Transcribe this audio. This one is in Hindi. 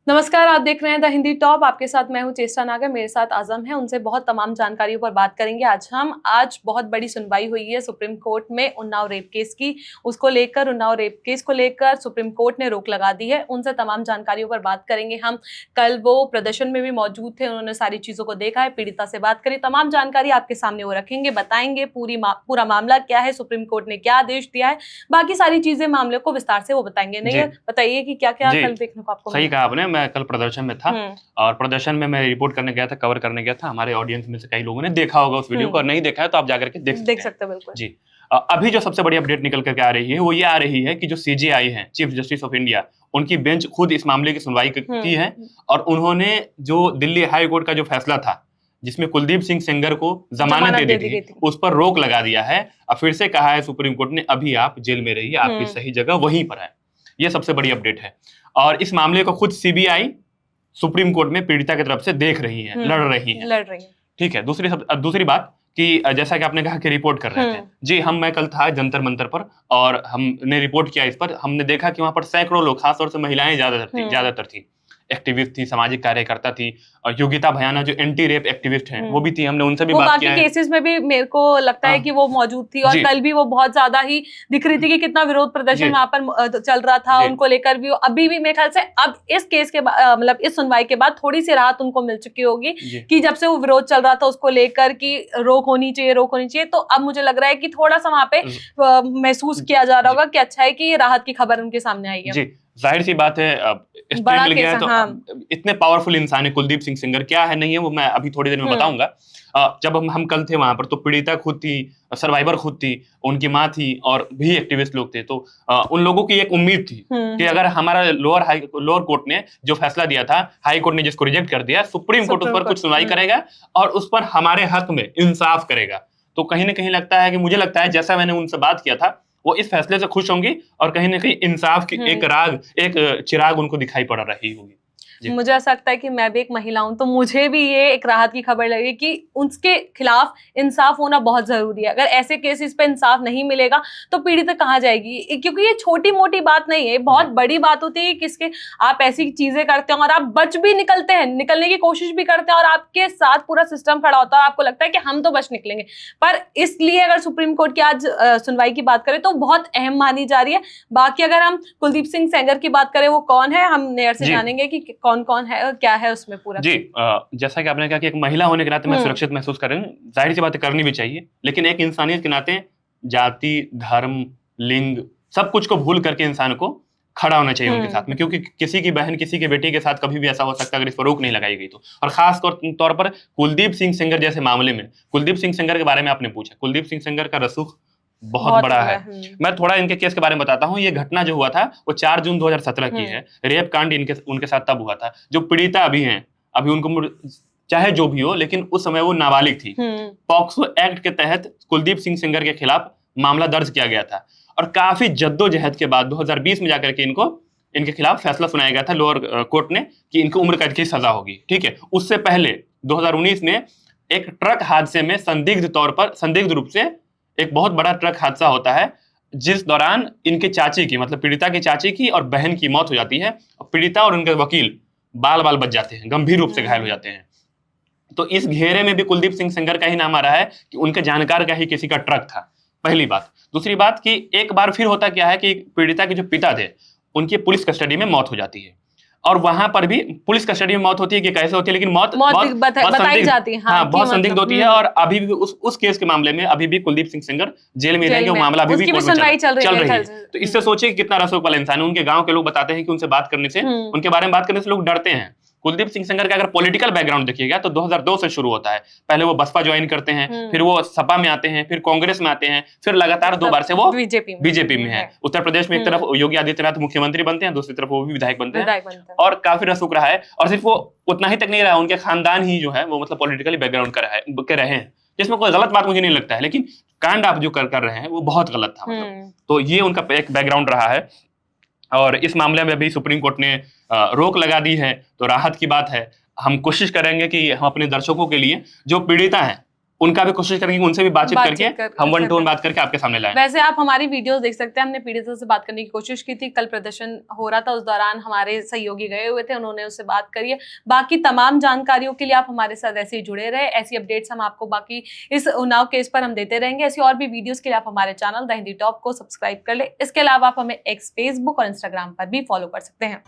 नमस्कार, आप देख रहे हैं द हिंदी टॉप। आपके साथ मैं हूं चेष्टा नागर, मेरे साथ आजम है। उनसे बहुत तमाम जानकारियों पर बात करेंगे आज बहुत बड़ी सुनवाई हुई है सुप्रीम कोर्ट में उन्नाव रेप केस की। उन्नाव रेप केस को लेकर सुप्रीम कोर्ट ने रोक लगा दी है। उनसे तमाम जानकारियों पर बात करेंगे हम। कल वो प्रदर्शन में भी मौजूद थे, उन्होंने सारी चीजों को देखा है, पीड़िता से बात करी, तमाम जानकारी आपके सामने वो रखेंगे, बताएंगे पूरा मामला क्या है, सुप्रीम कोर्ट ने क्या आदेश दिया है, बाकी सारी चीजें मामले को विस्तार से वो बताएंगे। नहीं, बताइए कि क्या क्या कल देखने को आपको सही कहा आपने। मैं कल प्रदर्शन में था और प्रदर्शन में मैं रिपोर्ट करने गया था, कवर करने गया था। हमारे ऑडियंस में से कई लोगों ने देखा होगा उस वीडियो को, और नहीं देखा है तो आप जाकर के देख सकते हैं। बिल्कुल जी। अभी जो सबसे बड़ी अपडेट निकल करके आ रही है वो ये आ रही है कि जो सीजेआई है, चीफ जस्टिस ऑफ इंडिया, उनकी बेंच खुद इस मामले की सुनवाई की है और उन्होंने जो दिल्ली हाई कोर्ट का जो फैसला था जिसमें कुलदीप सिंह सेंगर को जमानत दे दी थी, उस पर रोक लगा दिया है। और फिर से कहा है सुप्रीम कोर्ट ने, अभी आप जेल में रहिए, आपकी सही जगह वहीं पर है। ये सबसे बड़ी अपडेट है। और इस मामले को खुद सीबीआई सुप्रीम कोर्ट में पीड़िता की तरफ से देख रही है, लड़ रही है। ठीक है। दूसरी बात कि जैसा कि आपने कहा कि रिपोर्ट कर रहे थे, जी मैं कल था जंतर मंतर पर और हमने रिपोर्ट किया इस पर। हमने देखा कि वहां पर सैकड़ों लोग, खासतौर से महिलाएं ज्यादातर थी, एक्टिविस्ट थी, सामाजिक कार्यकर्ता थी। और योगिता भयाना जो एंटी रेप एक्टिविस्ट हैं वो भी थी, हमने उनसे भी बात किया है। केसेस में भी मेरे को लगता है कि वो मौजूद थी और कल भी वो बहुत ज्यादा ही दिख रही थी कि कितना विरोध प्रदर्शन वहां पर चल रहा था उनको लेकर भी। अभी भी मेरे ख्याल से अब इस केस के मतलब इस सुनवाई के बाद थोड़ी सी राहत उनको मिल चुकी होगी कि जब से वो विरोध चल रहा था उसको लेकर कि रोक होनी चाहिए, तो अब मुझे लग रहा है कि थोड़ा सा वहां पे महसूस किया जा रहा होगा कि अच्छा है कि राहत की खबर उनके सामने आई है। जाहिर सी बात है, बड़ा मिल गया है तो इतने पावरफुल इंसान है कुलदीप सिंह सेंगर, क्या है नहीं है वो मैं अभी थोड़ी देर में बताऊंगा। जब हम कल थे वहां पर तो पीड़िता खुद थी, सर्वाइवर खुद थी, उनकी माँ थी और भी एक्टिविस्ट लोग थे। तो उन लोगों की एक उम्मीद थी कि अगर हमारा लोअर कोर्ट ने जो फैसला दिया था, हाई कोर्ट ने जिसको रिजेक्ट कर दिया, सुप्रीम कोर्ट उस पर कुछ सुनवाई करेगा और उस पर हमारे हक में इंसाफ करेगा। तो कहीं ना कहीं लगता है कि मुझे लगता है, जैसा मैंने उनसे बात किया था, वो इस फैसले से खुश होंगी और कहीं ना कहीं इंसाफ की एक चिराग उनको दिखाई पड़ रही होगी। मुझे ऐसा लगता है कि मैं भी एक महिला हूं तो मुझे भी ये एक राहत की खबर लगी कि उसके खिलाफ इंसाफ होना बहुत जरूरी है। अगर ऐसे केसेस पे इंसाफ नहीं मिलेगा तो पीड़ित कहां जाएगी, क्योंकि ये छोटी मोटी बात नहीं है, बहुत बड़ी बात होती है। किसके आप ऐसी चीजें करते हैं और आप बच भी निकलते हैं, निकलने की कोशिश भी करते हैं और आपके साथ पूरा सिस्टम खड़ा होता है, आपको लगता है कि हम तो बच निकलेंगे। पर इसलिए अगर सुप्रीम कोर्ट की आज सुनवाई की बात करें तो बहुत अहम मानी जा रही है। बाकी अगर हम कुलदीप सिंह सेंगर की बात करें, वो कौन है, हम नेयर से जानेंगे कि कौन है और क्या है उसमें पूरा। जी, जैसा कि आपने कहा कि एक महिला होने के नाते मैं सुरक्षित महसूस कर रही हूँ। जाहिर सी बात करनी भी चाहिए, लेकिन एक इंसानियत के नाते जाति, धर्म, लिंग सब कुछ को भूल करके इंसान को खड़ा होना चाहिए उनके साथ में, क्योंकि किसी की बहन, किसी के बेटी के साथ कभी भी ऐसा हो सकता है अगर इस पर रोक नहीं लगाई गई तो। और खास तौर पर कुलदीप सिंह सेंगर जैसे मामले में, कुलदीप सिंह सेंगर के बारे में आपने पूछा, कुलदीप सिंह सेंगर का रसूख बहुत बड़ा है। मैं थोड़ा इनके केस के बारे में बताता हूँ। ये घटना जो हुआ था वो 4 जून 2017 की है। रेप कांड उनके साथ तब हुआ था। जो पीड़िता अभी हैं, अभी उनको चाहे जो भी हो, लेकिन उस समय वो नाबालिग थी। पॉक्सो एक्ट के तहत कुलदीप सिंह सेंगर के खिलाफ मामला दर्ज किया गया था और काफी जद्दोजहद के बाद 2020 में जाकर के इनके खिलाफ फैसला सुनाया गया था लोअर कोर्ट ने कि इनको उम्र कैद की सजा होगी। ठीक है। उससे पहले 2019 में एक ट्रक हादसे में संदिग्ध रूप से एक बहुत बड़ा ट्रक हादसा होता है, जिस दौरान इनके चाची की, मतलब पीड़िता की चाची की और बहन की मौत हो जाती है। पीड़िता और उनके वकील बाल बच जाते हैं, गंभीर रूप से घायल हो जाते हैं। तो इस घेरे में भी कुलदीप सिंह सेंगर का ही नाम आ रहा है कि उनके जानकार का ही किसी का ट्रक था। पहली बात। दूसरी बात कि एक बार फिर होता क्या है कि पीड़िता के जो पिता थे उनकी पुलिस कस्टडी में मौत हो जाती है। और वहां पर भी पुलिस कस्टडी में मौत होती है कि कैसे होती है, लेकिन मौत बताई जाती है। हाँ, बहुत संदिग्ध होती है। और अभी भी उस केस के मामले में अभी भी कुलदीप सिंह सेंगर जेल में रहेंगे। वो मामला अभी भी कोर्ट में चल रही है। तो इससे सोचिए कितना रसूख वाला इंसान है। उनके गांव के लोग बताते हैं कि उनसे बात करने से, उनके बारे में बात करने से लोग डरते हैं। कुलदीप सिंह सेंगर का अगर पॉलिटिकल बैकग्राउंड देखिएगा तो 2002 से शुरू होता है। पहले वो बसपा ज्वाइन करते हैं, फिर वो सपा में आते हैं, फिर कांग्रेस में आते हैं, फिर लगातार 2 बार से वो बीजेपी में है। उत्तर प्रदेश में एक तरफ योगी आदित्यनाथ मुख्यमंत्री बनते हैं, दूसरी तरफ वो भी विधायक बनते हैं और काफी रसूख रहा है। और सिर्फ वो उतना ही तक नहीं रहा, उनके खानदान ही जो है वो मतलब पॉलिटिकली बैकग्राउंड के रहे हैं, जिसमें कोई गलत बात मुझे नहीं लगता है। लेकिन कांड आप जो कर रहे हैं वो बहुत गलत था, मतलब। तो ये उनका एक बैकग्राउंड रहा है और इस मामले में भी सुप्रीम कोर्ट ने रोक लगा दी है, तो राहत की बात है। हम कोशिश करेंगे कि हम अपने दर्शकों के लिए जो पीड़िता हैं उनका भी कोशिश करेंगे कि उनसे भी बातचीत करके हम वन टू वन बात करके आपके सामने लाएं। वैसे आप हमारी वीडियोस देख सकते हैं, हमने पीड़ितों से बात करने की कोशिश की थी। कल प्रदर्शन हो रहा था, उस दौरान हमारे सहयोगी गए हुए थे, उन्होंने उससे बात करी है। बाकी तमाम जानकारियों के लिए आप हमारे साथ ऐसे ही जुड़े रहे। ऐसी अपडेट्स हम आपको बाकी इस उन्नाव केस पर हम देते रहेंगे। ऐसी और भी वीडियोस के लिए आप हमारे चैनल द हिंदी टॉप को सब्सक्राइब कर ले। इसके अलावा आप हमें एक्स, फेसबुक और इंस्टाग्राम पर भी फॉलो कर सकते हैं।